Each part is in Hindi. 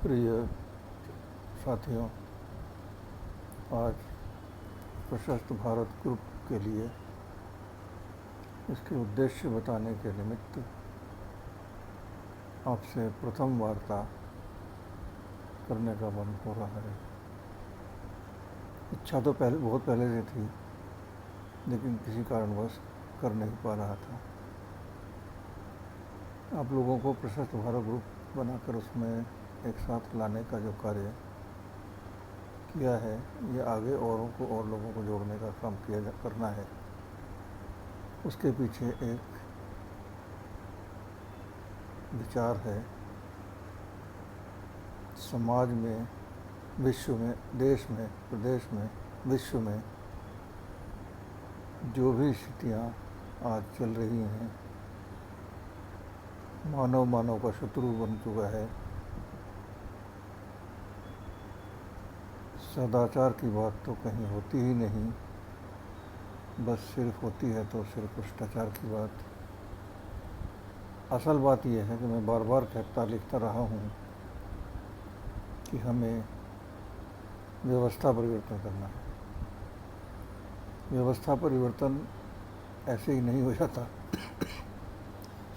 प्रिय साथियों, आज प्रशस्त भारत ग्रुप के लिए इसके उद्देश्य बताने के निमित्त आपसे प्रथम वार्ता करने का मन हो रहा है। इच्छा तो बहुत पहले से थी, लेकिन किसी कारणवश कर नहीं पा रहा था। आप लोगों को प्रशस्त भारत ग्रुप बनाकर उसमें एक साथ लाने का जो कार्य किया है, ये आगे औरों को और लोगों को जोड़ने का काम करना है। उसके पीछे एक विचार है। समाज में, विश्व में, देश में, प्रदेश में, विश्व में जो भी स्थितियाँ आज चल रही हैं, मानव का शत्रु बन चुका है। सदाचार की बात तो कहीं होती ही नहीं, बस सिर्फ होती है तो सिर्फ भ्रष्टाचार की बात। असल बात यह है कि मैं बार बार लिखता रहा हूँ कि हमें व्यवस्था परिवर्तन करना है। व्यवस्था परिवर्तन ऐसे ही नहीं हो जाता,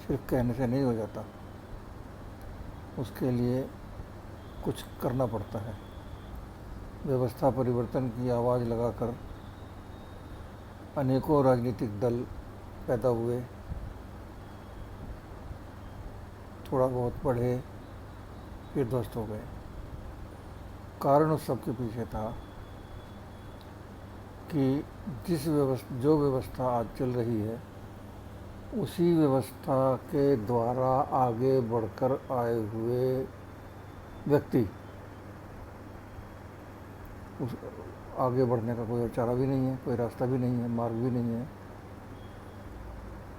सिर्फ कहने से नहीं हो जाता। उसके लिए कुछ करना पड़ता है। व्यवस्था परिवर्तन की आवाज़ लगाकर अनेकों राजनीतिक दल पैदा हुए, थोड़ा बहुत बढ़े, फिर ध्वस्त हो गए। कारण उस सब के पीछे था कि जो व्यवस्था आज चल रही है, उसी व्यवस्था के द्वारा आगे बढ़कर आए हुए व्यक्ति, उस आगे बढ़ने का कोई चारा भी नहीं है, कोई रास्ता भी नहीं है, मार्ग भी नहीं है।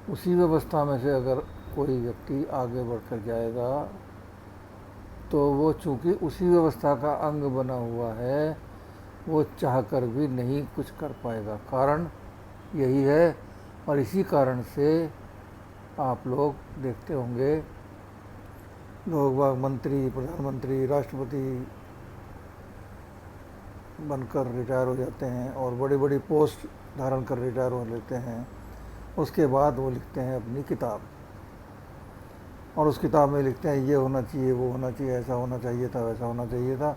उसी व्यवस्था में से अगर कोई व्यक्ति आगे बढ़कर जाएगा तो वो चूँकि उसी व्यवस्था का अंग बना हुआ है, वो चाहकर भी नहीं कुछ कर पाएगा। कारण यही है। और इसी कारण से आप लोग देखते होंगे, लोग बाग मंत्री, प्रधानमंत्री, राष्ट्रपति बनकर रिटायर हो जाते हैं और बड़ी बड़ी पोस्ट धारण कर रिटायर हो लेते हैं। उसके बाद वो लिखते हैं अपनी किताब, और उस किताब में लिखते हैं ये होना चाहिए, वो होना चाहिए, ऐसा होना चाहिए था, वैसा होना चाहिए था।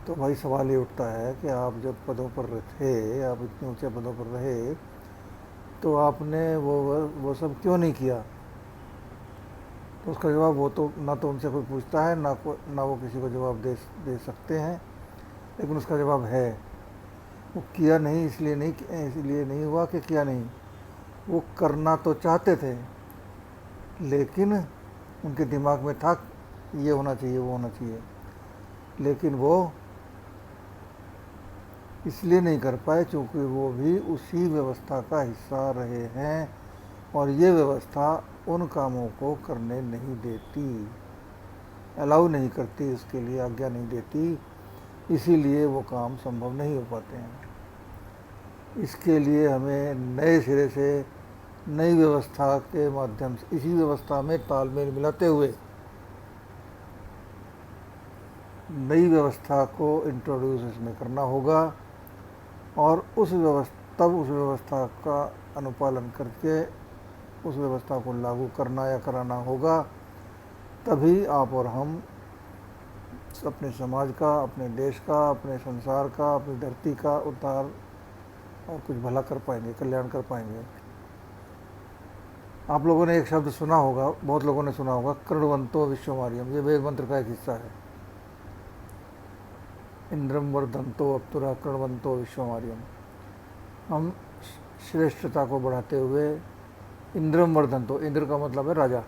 तो भाई सवाल ये उठता है कि आप जब पदों पर थे, आप इतने ऊंचे पदों पर रहे, तो आपने वो सब क्यों नहीं किया? तो उसका जवाब वो तो ना तो उनसे कोई पूछता है, ना वो किसी को जवाब दे सकते हैं। लेकिन उसका जवाब है, वो किया नहीं इसलिए नहीं हुआ कि किया नहीं। वो करना तो चाहते थे, लेकिन उनके दिमाग में था ये होना चाहिए, वो होना चाहिए, लेकिन वो इसलिए नहीं कर पाए क्योंकि वो भी उसी व्यवस्था का हिस्सा रहे हैं, और ये व्यवस्था उन कामों को करने नहीं देती, अलाउ नहीं करती, उसके लिए आज्ञा नहीं देती। इसीलिए वो काम संभव नहीं हो पाते हैं। इसके लिए हमें नए सिरे से नई व्यवस्था के माध्यम से, इसी व्यवस्था में तालमेल मिलाते हुए नई व्यवस्था को इंट्रोड्यूस इसमें करना होगा, और उस व्यवस्था का अनुपालन करके उस व्यवस्था को लागू करना या कराना होगा। तभी आप और हम अपने समाज का, अपने देश का, अपने संसार का, अपनी धरती का उद्धार और कुछ भला कर पाएंगे, कल्याण कर पाएंगे। आप लोगों ने एक शब्द सुना होगा, बहुत लोगों ने सुना होगा, कृण्वन्तो विश्वमार्यम। ये वेद मंत्र का एक हिस्सा है। इंद्रम वर्धन्तो अप्सुरा कृण्वन्तो विश्वमार्यम। हम श्रेष्ठता को बढ़ाते हुए इंद्रम वर्धन्तो, इंद्र का मतलब है राजा,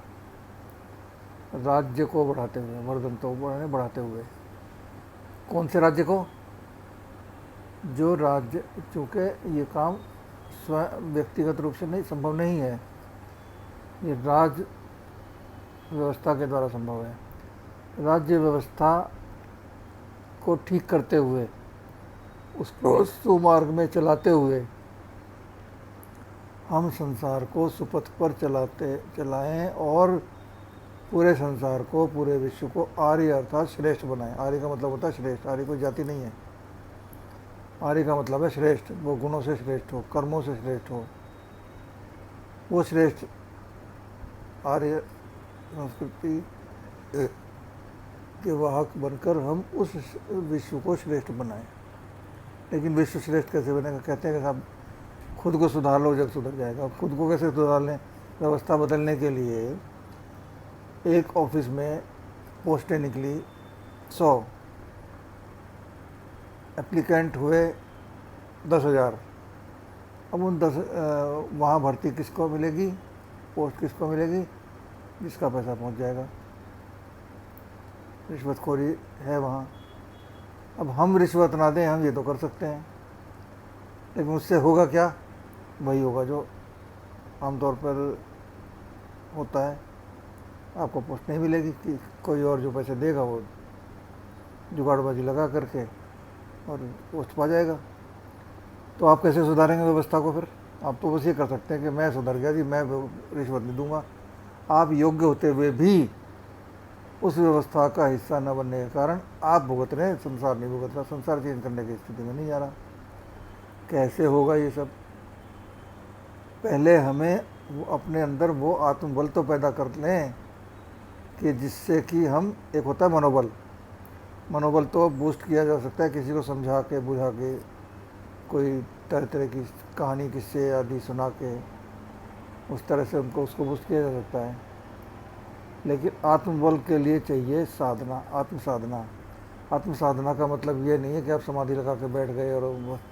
राज्य को बढ़ाते हुए, वर्धन्तो बढ़ाते हुए। कौन से राज्य को? जो राज्य, चूँकि ये काम स्वयं व्यक्तिगत रूप से नहीं संभव नहीं है, ये राज्य व्यवस्था के द्वारा संभव है। राज्य व्यवस्था को ठीक करते हुए, उसको सुमार्ग में चलाते हुए हम संसार को सुपथ पर चलाएं और पूरे संसार को, पूरे विश्व को आर्य अर्थात श्रेष्ठ बनाए। आर्य का मतलब होता है श्रेष्ठ। आर्य कोई जाति नहीं है। आर्य का मतलब है श्रेष्ठ, वो गुणों से श्रेष्ठ हो, कर्मों से श्रेष्ठ हो, वो श्रेष्ठ। आर्य संस्कृति के वाहक बनकर हम उस विश्व को श्रेष्ठ बनाएं। लेकिन विश्व श्रेष्ठ कैसे बनेगा? कहते हैं कि साहब खुद को सुधार लो, जग सुधर जाएगा। खुद को कैसे सुधार लें? व्यवस्था बदलने के लिए एक ऑफिस में पोस्टें निकली 100, एप्लीकेंट हुए 10,000। अब उन 10 वहाँ भर्ती किसको मिलेगी? पोस्ट किसको मिलेगी? जिसका पैसा पहुँच जाएगा। रिश्वतखोरी है वहाँ। अब हम रिश्वत ना दें, हम ये तो कर सकते हैं, लेकिन उससे होगा क्या? वही होगा जो आमतौर पर होता है। आपको पोस्ट नहीं मिलेगी कि कोई और जो पैसे देगा वो जुगाड़बाजी लगा करके और पोस्ट पा जाएगा। तो आप कैसे सुधारेंगे व्यवस्था को? फिर आप तो बस ये कर सकते हैं कि मैं सुधर गया जी, मैं रिश्वत नहीं दूंगा। आप योग्य होते हुए भी उस व्यवस्था का हिस्सा न बनने के कारण आप भुगत रहे हैं, संसार नहीं भुगत रहा। संसार चेंज करने की स्थिति में नहीं जा रहा। कैसे होगा ये सब? पहले हमें अपने अंदर वो आत्मबल तो पैदा कर लें कि जिससे कि हम, एक होता है मनोबल। मनोबल तो बूस्ट किया जा सकता है किसी को समझा के, बुझा के, कोई तरह तरह की कहानी, किस्से आदि सुना के, उस तरह से उसको बूस्ट किया जा सकता है। लेकिन आत्मबल के लिए चाहिए साधना, आत्म साधना। आत्म साधना का मतलब ये नहीं है कि आप समाधि लगा के बैठ गए और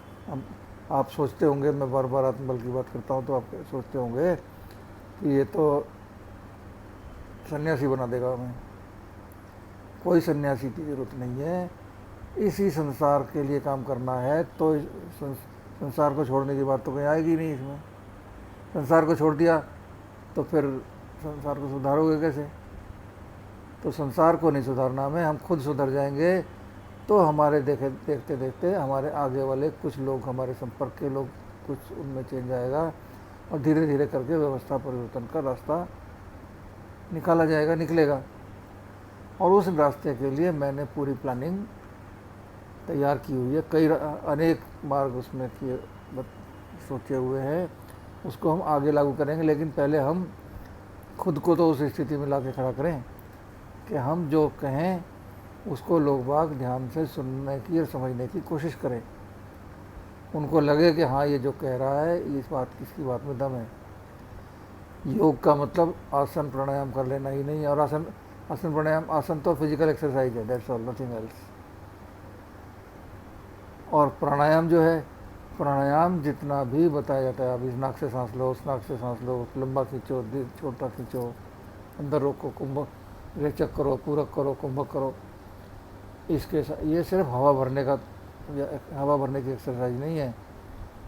आप सोचते होंगे, मैं बार बार आत्मबल की बात करता हूँ तो आप सोचते होंगे कि ये तो सन्यासी बना देगा हमें। कोई सन्यासी की ज़रूरत नहीं है। इसी संसार के लिए काम करना है तो संसार को छोड़ने की बात तो कहीं आएगी नहीं इसमें। संसार को छोड़ दिया तो फिर संसार को सुधारोगे कैसे? तो संसार को नहीं सुधारना हमें, हम खुद सुधर जाएंगे तो हमारे देखते देखते हमारे आगे वाले कुछ लोग, हमारे संपर्क के लोग, कुछ उनमें चेंज आएगा और धीरे धीरे करके व्यवस्था परिवर्तन का रास्ता निकाला जाएगा, निकलेगा। और उस रास्ते के लिए मैंने पूरी प्लानिंग तैयार की हुई है। कई अनेक मार्ग उसमें किए सोचे हुए हैं, उसको हम आगे लागू करेंगे। लेकिन पहले हम खुद को तो उस स्थिति में ला के खड़ा करें कि हम जो कहें उसको लोग बाग ध्यान से सुनने की और समझने की कोशिश करें। उनको लगे कि हाँ ये जो कह रहा है इस बात, किसकी बात में दम है। योग का मतलब आसन प्राणायाम कर लेना ही नहीं है। और आसन प्राणायाम, आसन तो फिजिकल एक्सरसाइज है, दैट्स ऑल, नथिंग एल्स। और प्राणायाम जो है, प्राणायाम जितना भी बताया जाता है, आप इस नाक से सांस लो, उस नाक से सांस लो, लंबा खींचो, छोटा खींचो, अंदर रोको, कुंभक, रेचक करो, पूरक करो, कुंभक करो, इसके ये सिर्फ हवा भरने की एक्सरसाइज नहीं है।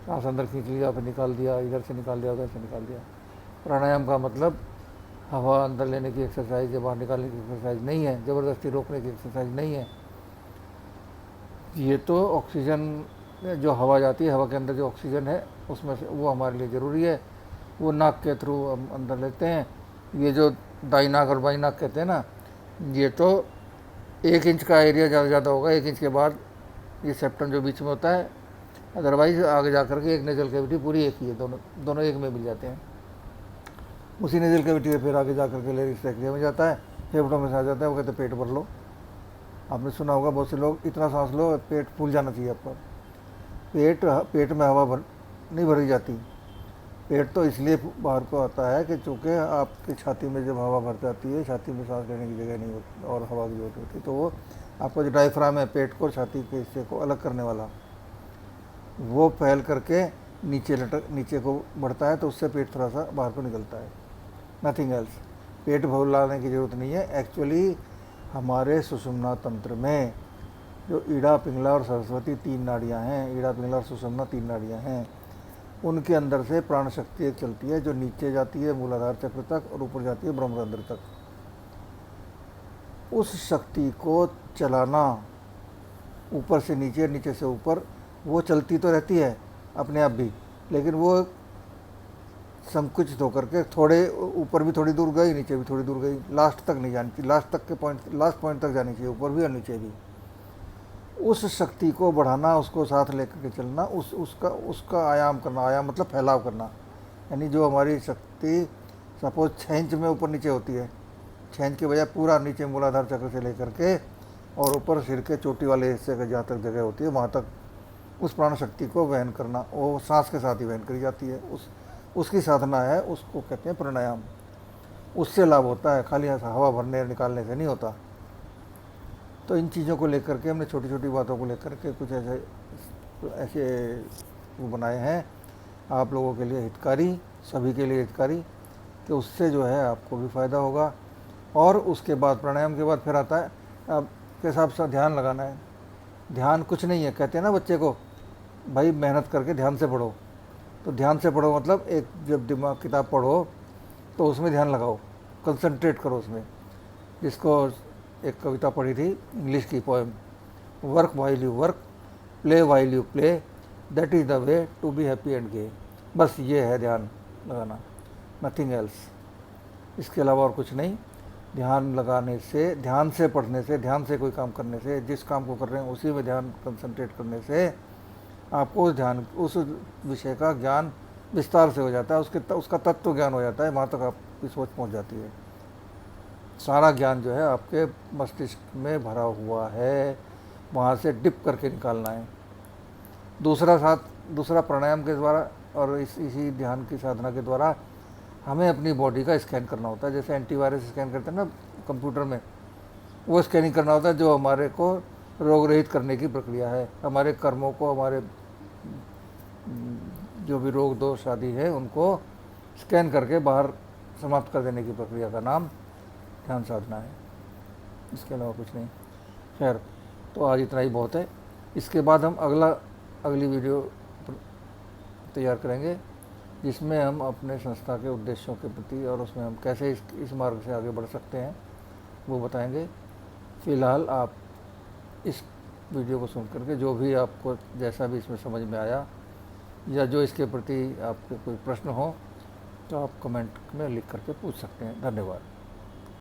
सांस अंदर खींच लिया, फिर निकाल दिया, इधर से निकाल दिया, उधर से निकाल दिया। प्राणायाम का मतलब हवा अंदर लेने की एक्सरसाइज या बाहर निकालने की एक्सरसाइज नहीं है, ज़बरदस्ती रोकने की एक्सरसाइज नहीं है। ये तो ऑक्सीजन, जो हवा जाती है, हवा के अंदर जो ऑक्सीजन है उसमें से वो हमारे लिए ज़रूरी है, वो नाक के थ्रू हम अंदर लेते हैं। ये जो दाई नाक और बाई नाक कहते हैं ना, ये तो 1 इंच का एरिया ज़्यादा होगा। 1 इंच के बाद ये सेप्टम जो बीच में होता है, अदरवाइज आगे जा कर के एक नेजल कैविटी पूरी एक ही है, दोनों एक में मिल जाते हैं। उसी नेजल कैविटी में फिर आगे जा कर के लेरिक्स ट्रैकिया में जाता है, फेफड़ों में से आ जाता है। वो कहते हैं पेट भर लो। आपने सुना होगा बहुत से लोग, इतना सांस लो पेट फूल जाना चाहिए आपका। पेट में हवा नहीं भरी जाती। पेट तो इसलिए बाहर को आता है कि चूँकि आपकी छाती में जब हवा भर जाती है, छाती में सांस लेने की जगह नहीं होती और हवा की जरूरत होती, तो वो आपका जो डायफ्राम है, पेट को छाती के हिस्से को अलग करने वाला, वो फैल करके नीचे को बढ़ता है, तो उससे पेट थोड़ा सा बाहर को निकलता है, नथिंग एल्स। पेट फुलाने की ज़रूरत नहीं है। एक्चुअली हमारे सुषुम्ना तंत्र में जो ईड़ा, पिंगला और सरस्वती 3 नाड़ियाँ हैं, ईड़ा, पिंगला और सुषुम्ना 3 नाड़ियाँ हैं, उनके अंदर से प्राण शक्ति एक चलती है जो नीचे जाती है मूलाधार चक्र तक और ऊपर जाती है ब्रह्मरंध्र तक। उस शक्ति को चलाना, ऊपर से नीचे, नीचे से ऊपर, वो चलती तो रहती है अपने आप भी, लेकिन वो संकुचित होकर के थोड़े ऊपर भी थोड़ी दूर गई, नीचे भी थोड़ी दूर गई, लास्ट तक नहीं जानी चाहिए, लास्ट पॉइंट तक जानी चाहिए, ऊपर भी और नीचे भी। उस शक्ति को बढ़ाना, उसको साथ लेकर के चलना, उसका आयाम करना। आयाम मतलब फैलाव करना। यानी जो हमारी शक्ति सपोज 6 इंच में ऊपर नीचे होती है, 6 इंच के बजाय पूरा नीचे मूलाधार चक्र से लेकर के और ऊपर सिर के चोटी वाले हिस्से का जहाँ तक जगह होती है वहाँ तक उस प्राण शक्ति को वहन करना, वो सांस के साथ ही वहन करी जाती है। उसकी साधना है, उसको कहते हैं प्राणायाम। उससे लाभ होता है, खाली हवा भरने और निकालने से नहीं होता। तो इन चीज़ों को लेकर के हमने छोटी छोटी बातों को लेकर के कुछ ऐसे वो बनाए हैं आप लोगों के लिए हितकारी, सभी के लिए हितकारी, कि उससे जो है आपको भी फ़ायदा होगा। और उसके बाद प्राणायाम के बाद फिर आता है आपके हिसाब से ध्यान लगाना है। ध्यान कुछ नहीं है, कहते हैं ना बच्चे को भाई मेहनत करके ध्यान से पढ़ो। तो ध्यान से पढ़ो मतलब एक जब दिमाग किताब पढ़ो तो उसमें ध्यान लगाओ, कंसंट्रेट करो उसमें। जिसको एक कविता पढ़ी थी इंग्लिश की poem, work while you work, play while you play, that is the way to be happy and gay. बस ये है ध्यान लगाना, नथिंग एल्स। इसके अलावा और कुछ नहीं। ध्यान लगाने से, ध्यान से पढ़ने से, ध्यान से कोई काम करने से, जिस काम को कर रहे हैं उसी में ध्यान कंसंट्रेट करने से आपको उस विषय का ज्ञान विस्तार से हो जाता है, उसका तत्व ज्ञान हो जाता है, वहाँ तक आपकी सोच पहुँच जाती है। सारा ज्ञान जो है आपके मस्तिष्क में भरा हुआ है, वहाँ से डिप करके निकालना है। दूसरा प्राणायाम के द्वारा और इसी ध्यान की साधना के द्वारा हमें अपनी बॉडी का स्कैन करना होता है। जैसे एंटीवायरस स्कैन करते हैं ना कंप्यूटर में, वो स्कैनिंग करना होता है जो हमारे को रोग रहित करने की प्रक्रिया है। हमारे कर्मों को, हमारे जो भी रोग दोष आदि है उनको स्कैन करके बाहर समाप्त कर देने की प्रक्रिया का नाम ध्यान साधना है। इसके अलावा कुछ नहीं। खैर, तो आज इतना ही बहुत है। इसके बाद हम अगली वीडियो तैयार करेंगे जिसमें हम अपने संस्था के उद्देश्यों के प्रति और उसमें हम कैसे इस मार्ग से आगे बढ़ सकते हैं वो बताएंगे। फ़िलहाल आप इस वीडियो को सुन करके जो भी आपको जैसा भी इसमें समझ में आया या जो इसके प्रति आपके कोई प्रश्न हो तो आप कमेंट में लिख करके पूछ सकते हैं। धन्यवाद।